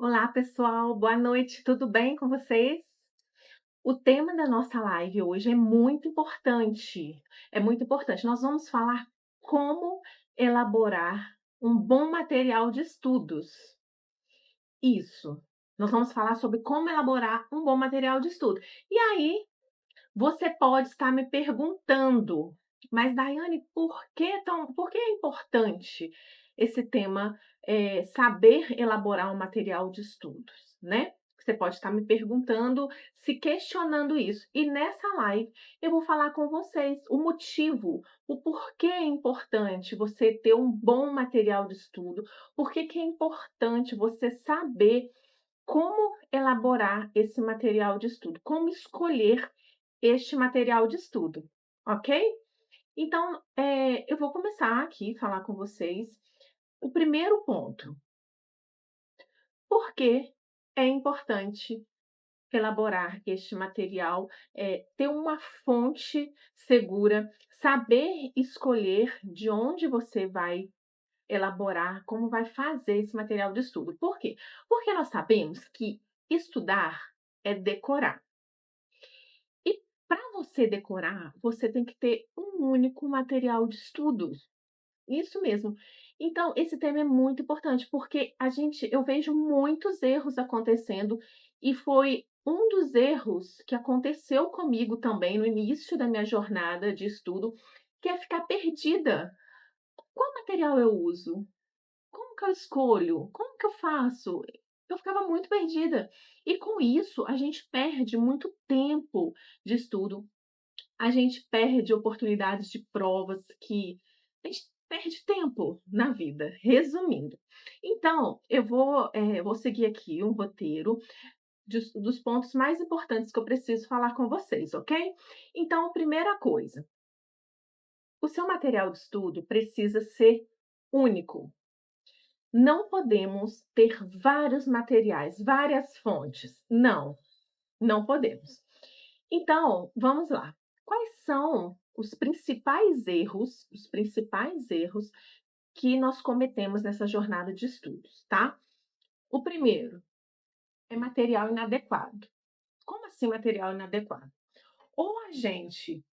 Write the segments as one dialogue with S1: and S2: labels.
S1: Olá, pessoal, boa noite, tudo bem com vocês? O tema da nossa live hoje é muito importante. É muito importante. Nós vamos falar como elaborar um bom material de estudos. Isso. Nós vamos falar sobre como elaborar um bom material de estudo. E aí, você pode estar me perguntando, mas Daiane, por que é importante esse tema, saber elaborar um material de estudos, né? Você pode estar me perguntando, se questionando isso. E nessa live eu vou falar com vocês o motivo, o porquê é importante você ter um bom material de estudo, por que é importante você saber como elaborar esse material de estudo, como escolher este material de estudo, ok? Então, eu vou começar aqui a falar com vocês o primeiro ponto. Por que é importante elaborar este material, ter uma fonte segura, saber escolher de onde você vai elaborar, como vai fazer esse material de estudo. Por quê? Porque nós sabemos que estudar é decorar. E para você decorar, você tem que ter um único material de estudo. Isso mesmo. Então, esse tema é muito importante, porque eu vejo muitos erros acontecendo, e foi um dos erros que aconteceu comigo também no início da minha jornada de estudo, que é ficar perdida. Qual material eu uso? Como que eu escolho? Como que eu faço? Eu ficava muito perdida. E com isso, a gente perde muito tempo de estudo, a gente perde oportunidades de provas que a gente perde tempo na vida, resumindo. Então, vou seguir aqui um roteiro dos pontos mais importantes que eu preciso falar com vocês, ok? Então, primeira coisa, o seu material de estudo precisa ser único. Não podemos ter vários materiais, várias fontes. Não, não podemos. Então, vamos lá. Quais são os principais erros que nós cometemos nessa jornada de estudos, tá? O primeiro é material inadequado. Como assim material inadequado? Ou a gente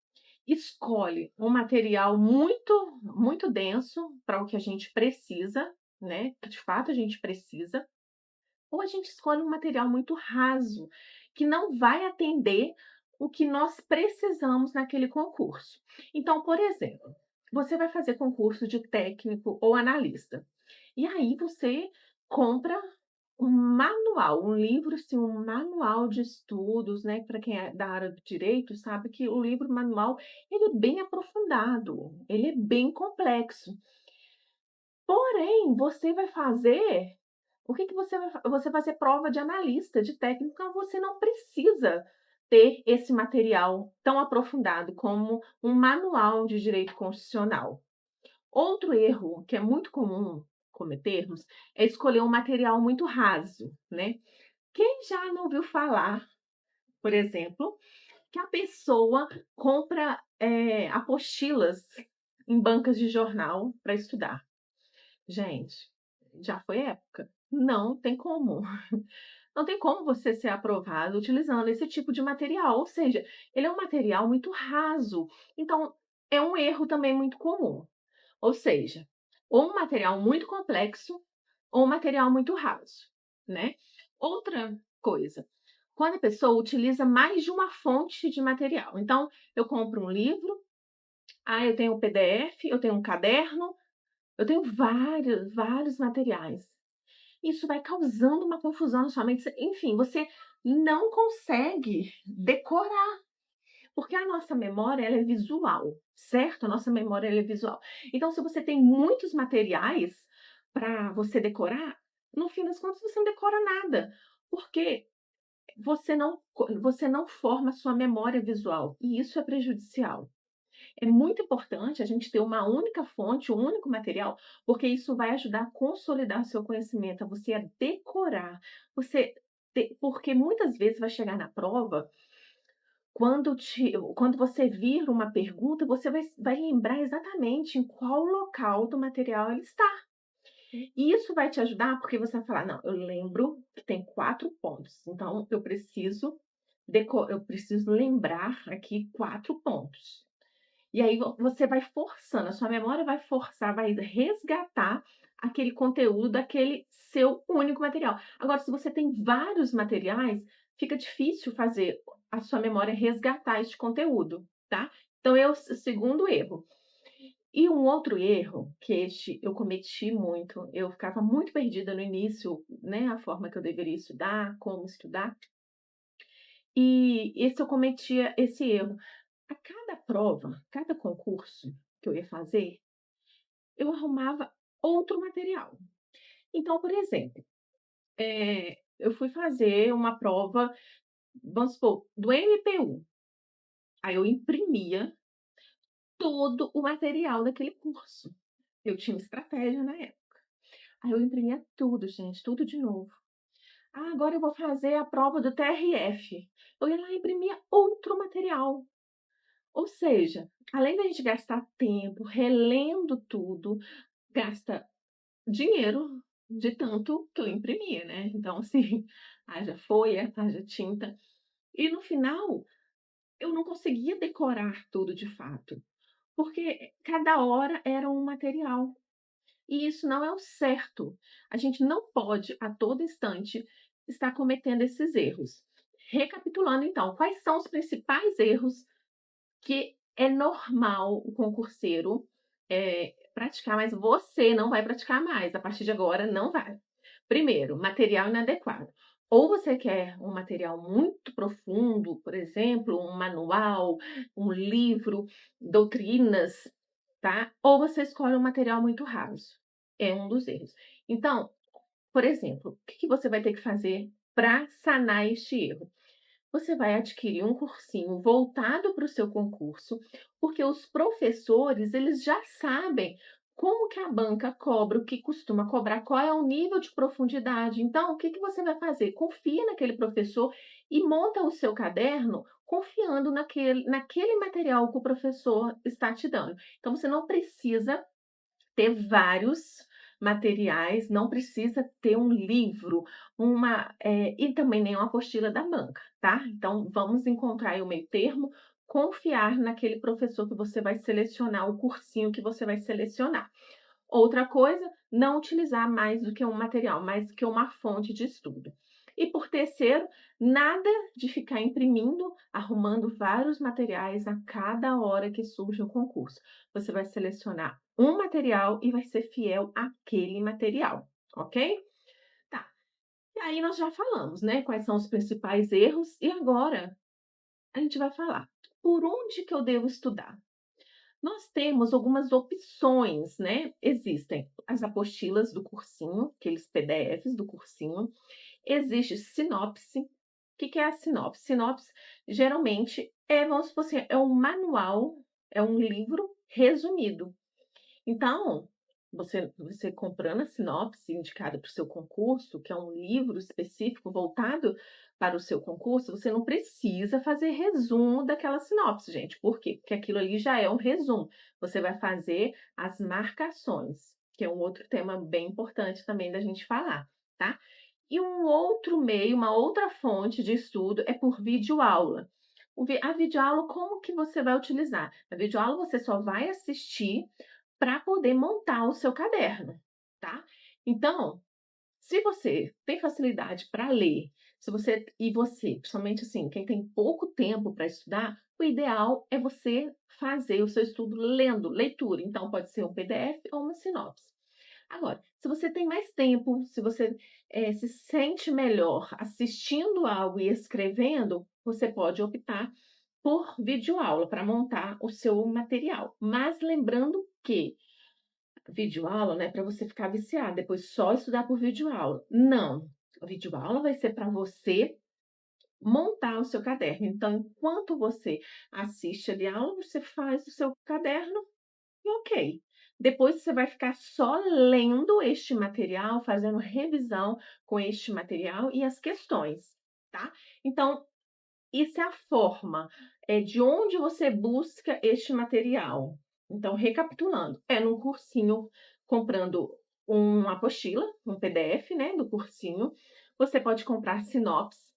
S1: escolhe um material muito, muito denso para o que a gente precisa, né? Que de fato a gente precisa, ou a gente escolhe um material muito raso, que não vai atender o que nós precisamos naquele concurso. Então, por exemplo, você vai fazer concurso de técnico ou analista, e aí você compra um manual, um livro, assim, um manual de estudos, né? Para quem é da área do direito, sabe que o livro manual ele é bem aprofundado, ele é bem complexo. Porém, você vai fazer o que que você vai ser prova de analista, de técnico, então você não precisa ter esse material tão aprofundado como um manual de direito constitucional. Outro erro que é muito comum cometermos é escolher um material muito raso, né? Quem já não ouviu falar, por exemplo, que a pessoa compra, apostilas em bancas de jornal para estudar? Gente, já foi época. Não tem como. Não tem como você ser aprovado utilizando esse tipo de material, ou seja, ele é um material muito raso. Então, é um erro também muito comum. Ou seja, ou um material muito complexo ou um material muito raso, né? Outra coisa, quando a pessoa utiliza mais de uma fonte de material. Então, eu compro um livro, eu tenho um PDF, eu tenho um caderno, eu tenho vários materiais. Isso vai causando uma confusão na sua mente. Enfim, você não consegue decorar, porque a nossa memória ela é visual, certo? A nossa memória ela é visual. Então, se você tem muitos materiais para você decorar, no fim das contas você não decora nada, porque você não forma a sua memória visual, e isso é prejudicial. É muito importante a gente ter uma única fonte, um único material, porque isso vai ajudar a consolidar seu conhecimento, a você a decorar. Você porque muitas vezes vai chegar na prova, quando você vir uma pergunta, você vai lembrar exatamente em qual local do material ela está. E isso vai te ajudar, porque você vai falar: "Não, eu lembro que tem 4 pontos, então eu preciso lembrar aqui 4 pontos". E aí você vai forçando, a sua memória vai forçar, vai resgatar aquele conteúdo daquele seu único material. Agora, se você tem vários materiais, fica difícil fazer a sua memória resgatar este conteúdo, tá? Então é o segundo erro. E um outro erro, que este eu cometi muito, eu ficava muito perdida no início, né, a forma que eu deveria estudar, como estudar, e esse eu cometia esse erro. A cada prova, cada concurso que eu ia fazer, eu arrumava outro material. Então, por exemplo, eu fui fazer uma prova, vamos supor, do MPU, aí eu imprimia todo o material daquele curso. Eu tinha uma estratégia na época. Aí eu imprimia tudo, gente, tudo de novo. Ah, agora eu vou fazer a prova do TRF. Eu ia lá e imprimia outro material. Ou seja, além da gente gastar tempo relendo tudo, gasta dinheiro de tanto que eu imprimia, né. Então, assim, haja folha, haja tinta. E no final, eu não conseguia decorar tudo de fato, porque cada hora era um material. E isso não é o certo. A gente não pode, a todo instante, estar cometendo esses erros. Recapitulando então, quais são os principais erros que é normal o concurseiro, praticar, mas você não vai praticar mais, a partir de agora não vai. Primeiro, material inadequado. Ou você quer um material muito profundo, por exemplo, um manual, um livro, doutrinas, tá? Ou você escolhe um material muito raso. É um dos erros. Então, por exemplo, o que você vai ter que fazer para sanar este erro? Você vai adquirir um cursinho voltado para o seu concurso, porque os professores, eles já sabem como que a banca cobra, o que costuma cobrar, qual é o nível de profundidade. Então, o que que você vai fazer? Confia naquele professor e monta o seu caderno confiando naquele material que o professor está te dando. Então, você não precisa ter vários materiais, não precisa ter um livro, e também nem uma apostila da banca, tá? Então vamos encontrar aí o meio termo, confiar naquele professor que você vai selecionar, o cursinho que você vai selecionar. Outra coisa, não utilizar mais do que um material, mais do que uma fonte de estudo. E por terceiro, nada de ficar imprimindo, arrumando vários materiais a cada hora que surge um concurso. Você vai selecionar um material e vai ser fiel àquele material, ok? Tá. E aí nós já falamos, né, quais são os principais erros e agora a gente vai falar por onde que eu devo estudar. Nós temos algumas opções, né? Existem as apostilas do cursinho, aqueles PDFs do cursinho. Existe sinopse. O que que é a sinopse? Sinopse geralmente vamos supor assim, é um manual, é um livro resumido. Então, você comprando a sinopse indicada para o seu concurso, que é um livro específico voltado para o seu concurso, você não precisa fazer resumo daquela sinopse, gente. Por quê? Porque aquilo ali já é um resumo. Você vai fazer as marcações, que é um outro tema bem importante também da gente falar, tá? E um outro meio, uma outra fonte de estudo é por videoaula. A videoaula, como que você vai utilizar? A videoaula você só vai assistir para poder montar o seu caderno, tá? Então, se você tem facilidade para ler, se você e você, principalmente assim, quem tem pouco tempo para estudar, o ideal é você fazer o seu estudo lendo, leitura. Então, pode ser um PDF ou uma sinopse. Agora, se você tem mais tempo, se você se sente melhor assistindo algo e escrevendo, você pode optar por videoaula para montar o seu material. Mas lembrando que videoaula não é para você ficar viciado, depois só estudar por videoaula. Não, a videoaula vai ser para você montar o seu caderno. Então, enquanto você assiste ali a aula, você faz o seu caderno e ok. Depois você vai ficar só lendo este material, fazendo revisão com este material e as questões, tá? Então, isso é a forma, de onde você busca este material. Então, recapitulando, é num cursinho, comprando uma apostila, um PDF, né, do cursinho. Você pode comprar sinopse,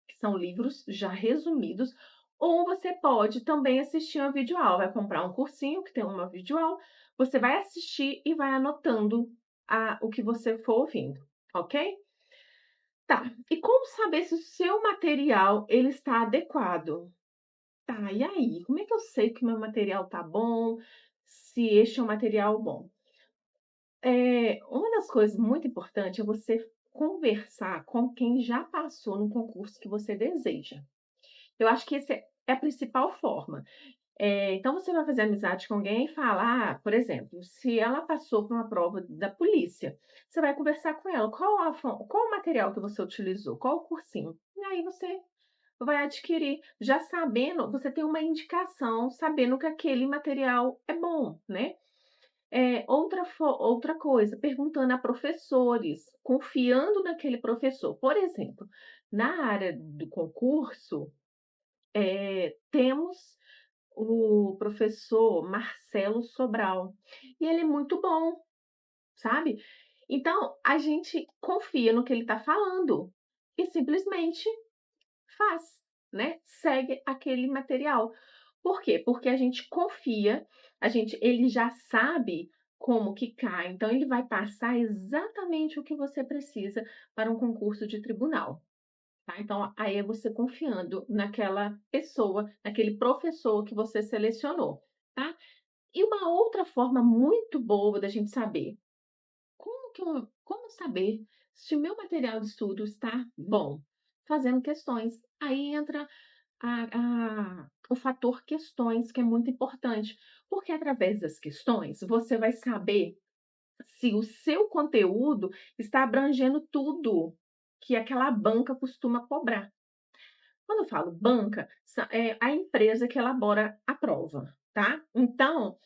S1: que são livros já resumidos, ou você pode também assistir uma videoaula. Vai comprar um cursinho que tem uma videoaula, você vai assistir e vai anotando o que você for ouvindo, ok? Tá. E como saber se o seu material ele está adequado? Tá, e aí? Como é que eu sei que o meu material tá bom, se este é um material bom? Uma das coisas muito importantes é você conversar com quem já passou no concurso que você deseja. Eu acho que esse é a principal forma. Então você vai fazer amizade com alguém e fala, por exemplo, se ela passou por uma prova da polícia, você vai conversar com ela, qual o material que você utilizou, qual o cursinho? E aí você vai adquirir, já sabendo, você tem uma indicação, sabendo que aquele material é bom, né? Outra coisa, perguntando a professores, confiando naquele professor. Por exemplo, na área do concurso, temos o professor Marcelo Sobral, e ele é muito bom, sabe. Então, a gente confia no que ele está falando e simplesmente faz, né, segue aquele material. Por quê? Porque a gente confia, ele já sabe como que cai, então ele vai passar exatamente o que você precisa para um concurso de tribunal, tá. Então aí é você confiando naquela pessoa, naquele professor que você selecionou, tá. E uma outra forma muito boa da gente saber, como saber se o meu material de estudo está bom? Fazendo questões. Aí entra o fator questões, que é muito importante, porque através das questões você vai saber se o seu conteúdo está abrangendo tudo que aquela banca costuma cobrar. Quando eu falo banca, é a empresa que elabora a prova, tá? Então,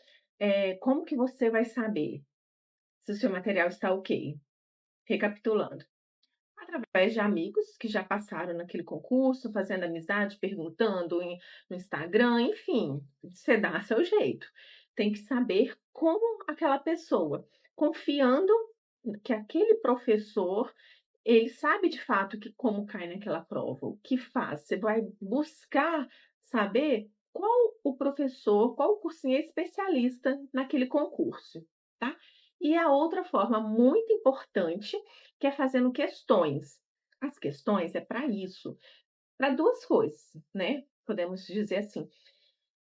S1: como que você vai saber se o seu material está ok? Recapitulando. Através de amigos que já passaram naquele concurso, fazendo amizade, perguntando no Instagram, enfim, você dá seu jeito. Tem que saber como aquela pessoa, confiando que aquele professor, ele sabe de fato que como cai naquela prova, o que faz. Você vai buscar saber qual o professor, qual o cursinho é especialista naquele concurso, tá? E a outra forma muito importante, que é fazendo questões. As questões é para isso, para 2 coisas, né, podemos dizer assim,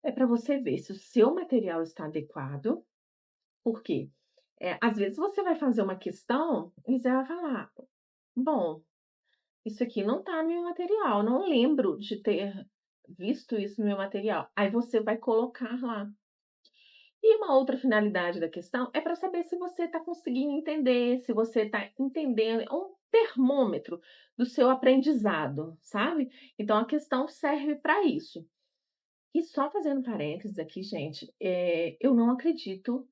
S1: é para você ver se o seu material está adequado, por quê? Às vezes você vai fazer uma questão e você vai falar: "Bom, isso aqui não está no meu material, não lembro de ter visto isso no meu material". Aí você vai colocar lá. E uma outra finalidade da questão é para saber se você está conseguindo entender, se você está entendendo, é um termômetro do seu aprendizado, sabe? Então a questão serve para isso. E só fazendo parênteses aqui, gente, eu não acredito.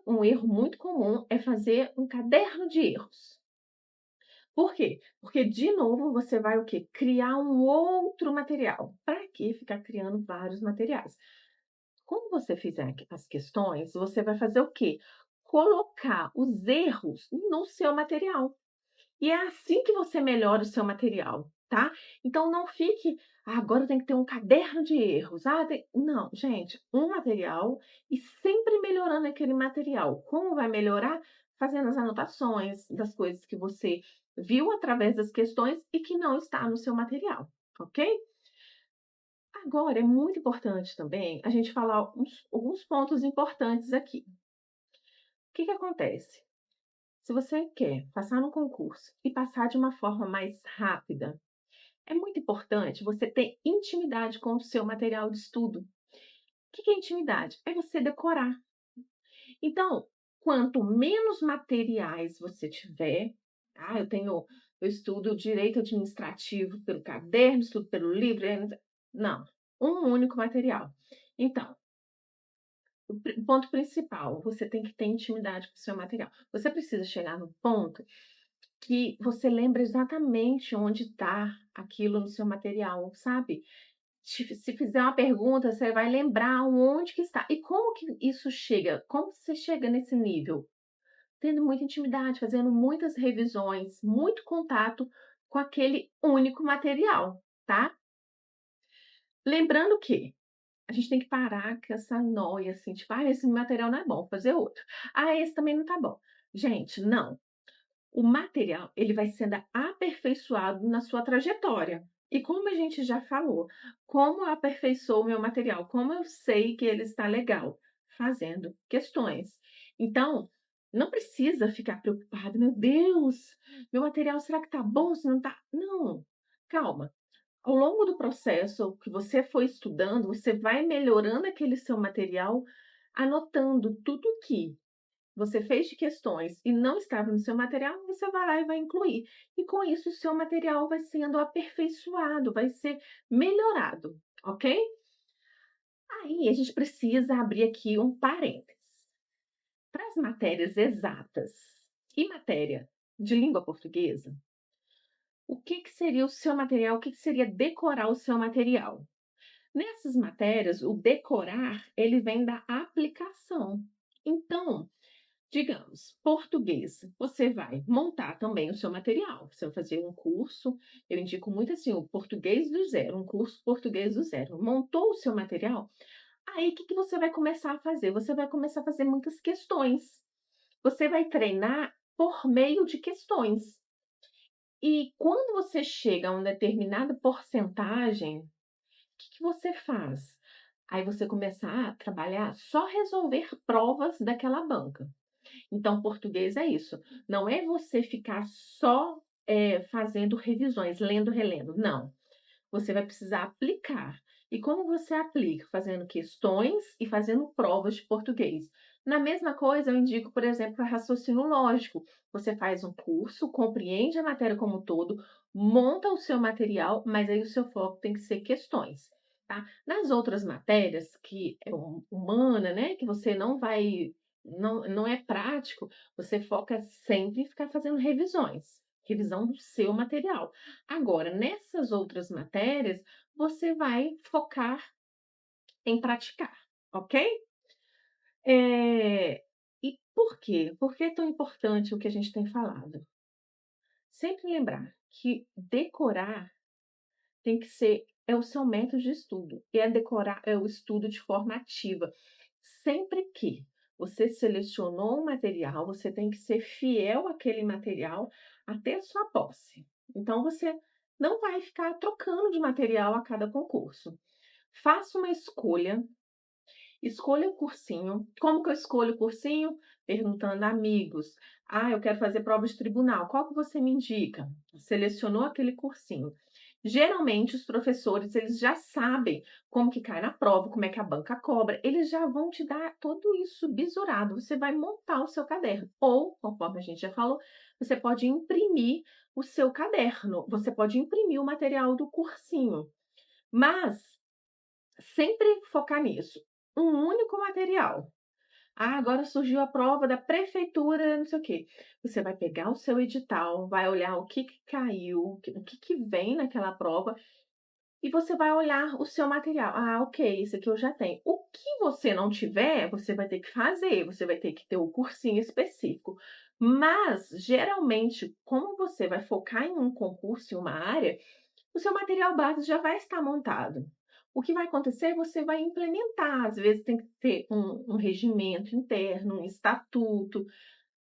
S1: Um erro muito comum é fazer um caderno de erros. Por quê? Porque, de novo, você vai o quê? Criar um outro material. Para que ficar criando vários materiais? Quando você fizer as questões, você vai fazer o quê? Colocar os erros no seu material. E é assim que você melhora o seu material, tá? Então não fique, agora tem que ter um caderno de erros. Não, gente, um material e sempre melhorando aquele material. Como vai melhorar? Fazendo as anotações das coisas que você viu através das questões e que não está no seu material, ok? Agora, é muito importante também a gente falar alguns pontos importantes aqui. O que que acontece? Se você quer passar no concurso e passar de uma forma mais rápida, é muito importante você ter intimidade com o seu material de estudo. O que que é intimidade? É você decorar. Então, quanto menos materiais você tiver, eu estudo direito administrativo pelo caderno, estudo pelo livro, não, um único material. Então, o ponto principal, você tem que ter intimidade com o seu material. Você precisa chegar no ponto que você lembra exatamente onde está aquilo no seu material, sabe? Se fizer uma pergunta, você vai lembrar onde que está. E como que isso chega? Como você chega nesse nível? tendo muita intimidade, fazendo muitas revisões, muito contato com aquele único material, tá? Lembrando que a gente tem que parar com essa noia, assim, tipo: "Ah, esse material não é bom, vou fazer outro. Ah, esse também não tá bom". Gente, não. O material, ele vai sendo aperfeiçoado na sua trajetória. E como a gente já falou, como eu aperfeiçoo o meu material? Como eu sei que ele está legal? Fazendo questões. Então, não precisa ficar preocupado: "Meu Deus, meu material será que está bom, se não está?". Não, calma. Ao longo do processo que você for estudando, você vai melhorando aquele seu material, anotando tudo que você fez de questões e não estava no seu material, você vai lá e vai incluir. E com isso o seu material vai sendo aperfeiçoado, vai ser melhorado, ok? Aí a gente precisa abrir aqui um parênteses. Para as matérias exatas e matéria de língua portuguesa, o que que seria o seu material? O que que seria decorar o seu material? Nessas matérias, o decorar, ele vem da aplicação. Então, digamos, português, você vai montar também o seu material. Você vai fazer um curso, eu indico muito assim, o português do zero, um curso português do zero. Montou o seu material, aí o que que você vai começar a fazer? Você vai começar a fazer muitas questões. Você vai treinar por meio de questões. E quando você chega a uma determinada porcentagem, que você faz? Aí você começar a trabalhar só resolver provas daquela banca. Então, português é isso. Não é você ficar só fazendo revisões, lendo, relendo. Não. Você vai precisar aplicar. E como você aplica? Fazendo questões e fazendo provas de português. Na mesma coisa, eu indico, por exemplo, raciocínio lógico. Você faz um curso, compreende a matéria como um todo, monta o seu material, mas aí o seu foco tem que ser questões. Tá? Nas outras matérias, que é humana, né, que você não vai, não é prático, você foca sempre em ficar fazendo revisões, revisão do seu material. Agora, nessas outras matérias, você vai focar em praticar, ok? E por quê? Por que é tão importante o que a gente tem falado? Sempre lembrar que decorar tem que ser é o seu método de estudo, e é decorar é o estudo de forma ativa. Sempre que você selecionou um material, você tem que ser fiel àquele material até a sua posse. Então você não vai ficar trocando de material a cada concurso. Faça uma escolha. Escolha o cursinho. Como que eu escolho o cursinho? Perguntando a amigos. Ah, eu quero fazer prova de tribunal. Qual que você me indica? Selecionou aquele cursinho. Geralmente os professores, eles já sabem como que cai na prova, como é que a banca cobra. Eles já vão te dar tudo isso bisurado. Você vai montar o seu caderno. Ou, conforme a gente já falou, você pode imprimir o seu caderno. Você pode imprimir o material do cursinho. Mas sempre focar nisso. Um único material. Ah, agora surgiu a prova da prefeitura, não sei o quê. Você vai pegar o seu edital, vai olhar o que que caiu, o que vem naquela prova, e você vai olhar o seu material. Ah, ok, isso aqui eu já tenho. O que você não tiver, você vai ter que fazer, você vai ter que ter o cursinho específico. Mas, geralmente, como você vai focar em um concurso, em uma área, o seu material base já vai estar montado. O que vai acontecer, você vai implementar. Às vezes tem que ter um regimento interno, um estatuto,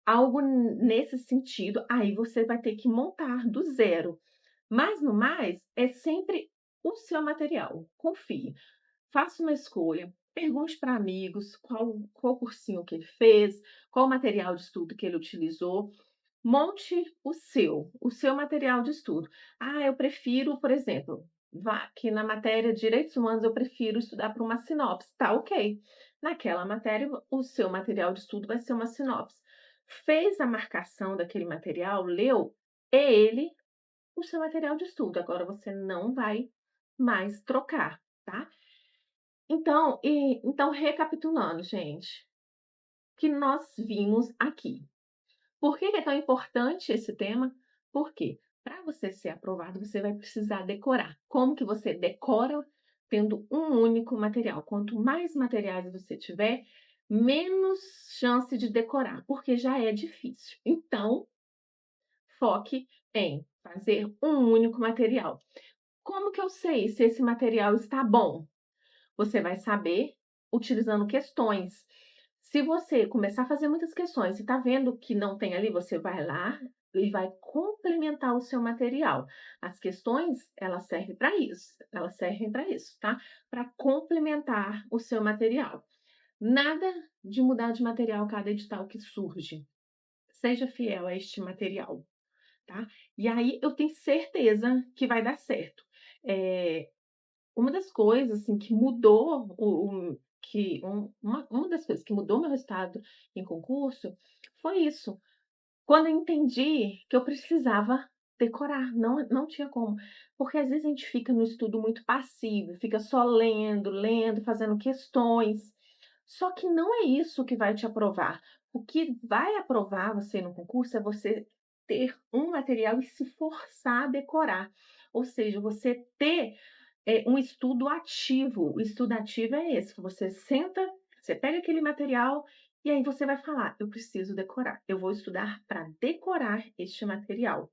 S1: algo nesse sentido. Aí você vai ter que montar do zero. Mas no mais, é sempre o seu material. Confie. Faça uma escolha. Pergunte para amigos qual cursinho que ele fez, qual material de estudo que ele utilizou. Monte o seu material de estudo. Ah, eu prefiro, por exemplo, vá que na matéria de direitos humanos eu prefiro estudar para uma sinopse, tá ok. Naquela matéria, o seu material de estudo vai ser uma sinopse. Fez a marcação daquele material, leu, é ele o seu material de estudo. Agora você não vai mais trocar, tá? Então recapitulando, gente, o que nós vimos aqui. Por que é tão importante esse tema? Porque para você ser aprovado, você vai precisar decorar. Como que você decora tendo um único material? Quanto mais materiais você tiver, menos chance de decorar, porque já é difícil. Então, foque em fazer um único material. Como que eu sei se esse material está bom? Você vai saber utilizando questões. Se você começar a fazer muitas questões e está vendo que não tem ali, você vai lá e vai complementar o seu material. As questões, elas servem para isso, tá? Para complementar o seu material. Nada de mudar de material cada edital que surge. Seja fiel a este material, tá? E aí eu tenho certeza que vai dar certo. Uma das coisas, assim, que mudou o que uma das coisas que mudou meu resultado em concurso foi isso. Quando eu entendi que eu precisava decorar, não tinha como. Porque às vezes a gente fica no estudo muito passivo, fica só lendo, lendo, fazendo questões. Só que não é isso que vai te aprovar. O que vai aprovar você no concurso é você ter um material e se forçar a decorar. Ou seja, você ter um estudo ativo. O estudo ativo é esse, que você senta, você pega aquele material e aí você vai falar: "Eu preciso decorar, eu vou estudar para decorar este material",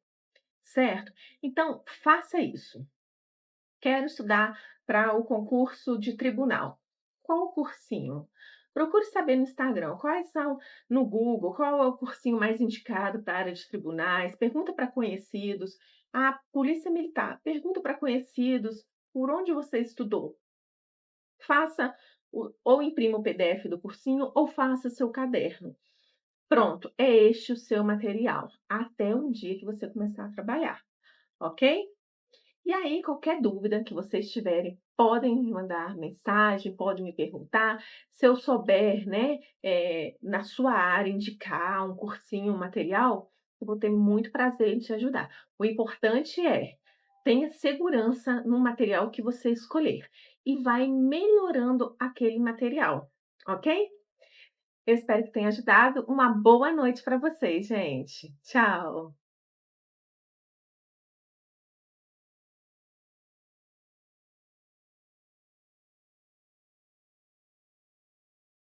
S1: certo? Então, faça isso. Quero estudar para o concurso de tribunal. Qual o cursinho? Procure saber no Instagram quais são, no Google, qual é o cursinho mais indicado para a área de tribunais. Pergunta para conhecidos. A Polícia Militar, pergunta para conhecidos por onde você estudou. Faça ou imprima o PDF do cursinho ou faça seu caderno. Pronto, é este o seu material, até um dia que você começar a trabalhar, ok? E aí, qualquer dúvida que vocês tiverem, podem me mandar mensagem, podem me perguntar. Se eu souber, né, na sua área, indicar um cursinho, um material, eu vou ter muito prazer em te ajudar. O importante é, tenha segurança no material que você escolher e vai melhorando aquele material, ok? Eu espero que tenha ajudado. Uma boa noite para vocês, gente. Tchau.